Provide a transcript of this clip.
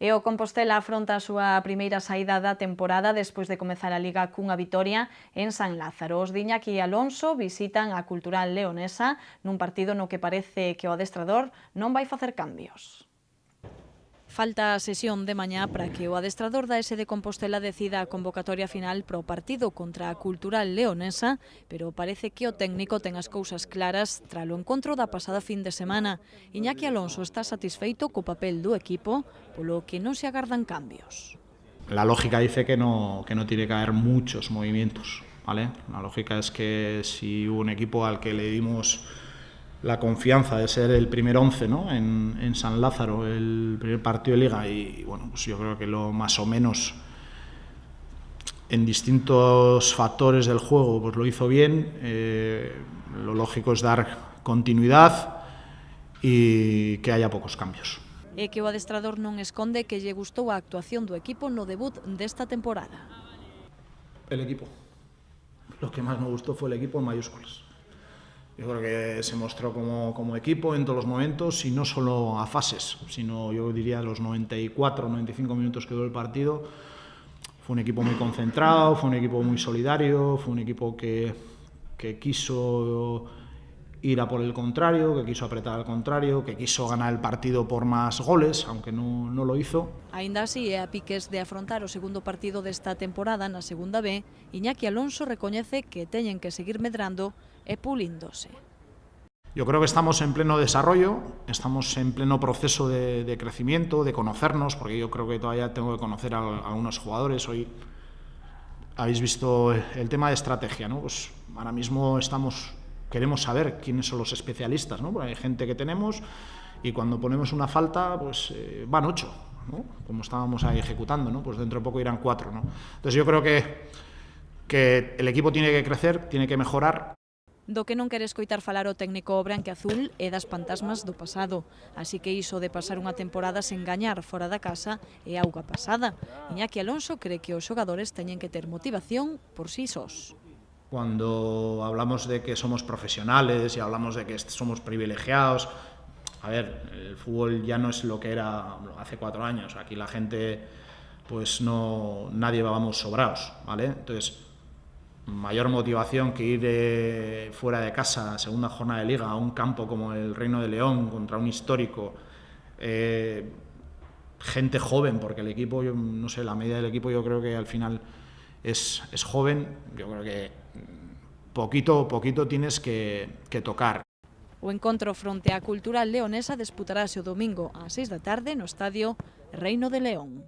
E o Compostela afronta a súa primeira saída da temporada despois de comezar a Liga cunha vitoria en San Lázaro. Os de Iñaki Alonso visitan a Cultural Leonesa nun partido no que parece que o adestrador non vai facer cambios. Falta a sesión de mañá para que o adestrador da S de Compostela decida a convocatoria final para o partido contra a Cultural Leonesa, pero parece que o técnico ten as cousas claras tras o encontro da pasada fin de semana. Iñaki Alonso está satisfeito co papel do equipo, polo que non se agardan cambios. La lógica dice que no tiene que haber muchos movimientos, ¿vale? La lógica es que si un equipo al que le dimos la confianza de ser el primer 11, ¿no? en San Lázaro, el primer partido de Liga, y bueno, pues yo creo que lo más o menos en distintos factores del juego pues lo hizo bien. Lo lógico es dar continuidad y que haya pocos cambios. E que o adestrador non esconde que lle gustou a actuación do equipo no debut desta temporada. El equipo. Lo que más me gustó fue el equipo en mayúsculas. Yo creo que se mostró como equipo en todos los momentos y no solo a fases, sino yo diría los 94, 95 minutos que duró el partido. Fue un equipo muy concentrado, fue un equipo muy solidario, fue un equipo que quiso ir a por el contrario, que quiso apretar al contrario, que quiso ganar el partido por más goles, aunque no lo hizo. Aínda así, a piques de afrontar o segundo partido desta temporada na segunda B, Iñaki Alonso recoñece que teñen que seguir medrando e pulíndose. Yo creo que estamos en pleno desarrollo, estamos en pleno proceso de crecimiento, de conocernos, porque yo creo que todavía tengo que conocer a algunos jugadores. Hoy habéis visto el tema de estrategia, ¿no? Pues ahora mismo queremos saber quiénes son los especialistas, ¿no? Porque hay gente que tenemos y cuando ponemos una falta, pues van 8, ¿no? Como estábamos ahí ejecutando, ¿no? Pues dentro de poco irán 4, ¿no? Entonces yo creo que el equipo tiene que crecer, tiene que mejorar. Do que non quere escoitar falar o técnico branquiazul é das fantasmas do pasado. Así que iso de pasar unha temporada sen gañar fora da casa é auga pasada. Iñaki Alonso cree que os xogadores teñen que ter motivación por sí sós. Cuando hablamos de que somos profesionales y hablamos de que somos privilegiados, a ver, el fútbol ya no es lo que era hace 4 años. Aquí la gente, pues nadie vamos sobrados, ¿vale? Entonces, mayor motivación que ir fuera de casa, segunda jornada de Liga, a un campo como el Reino de León contra un histórico, gente joven, porque el equipo, yo no sé, la media del equipo yo creo que al final es joven. Yo creo que poquito tienes que tocar. O encontro fronte á Cultural Leonesa disputarase o domingo ás 6 da tarde no estadio Reino de León.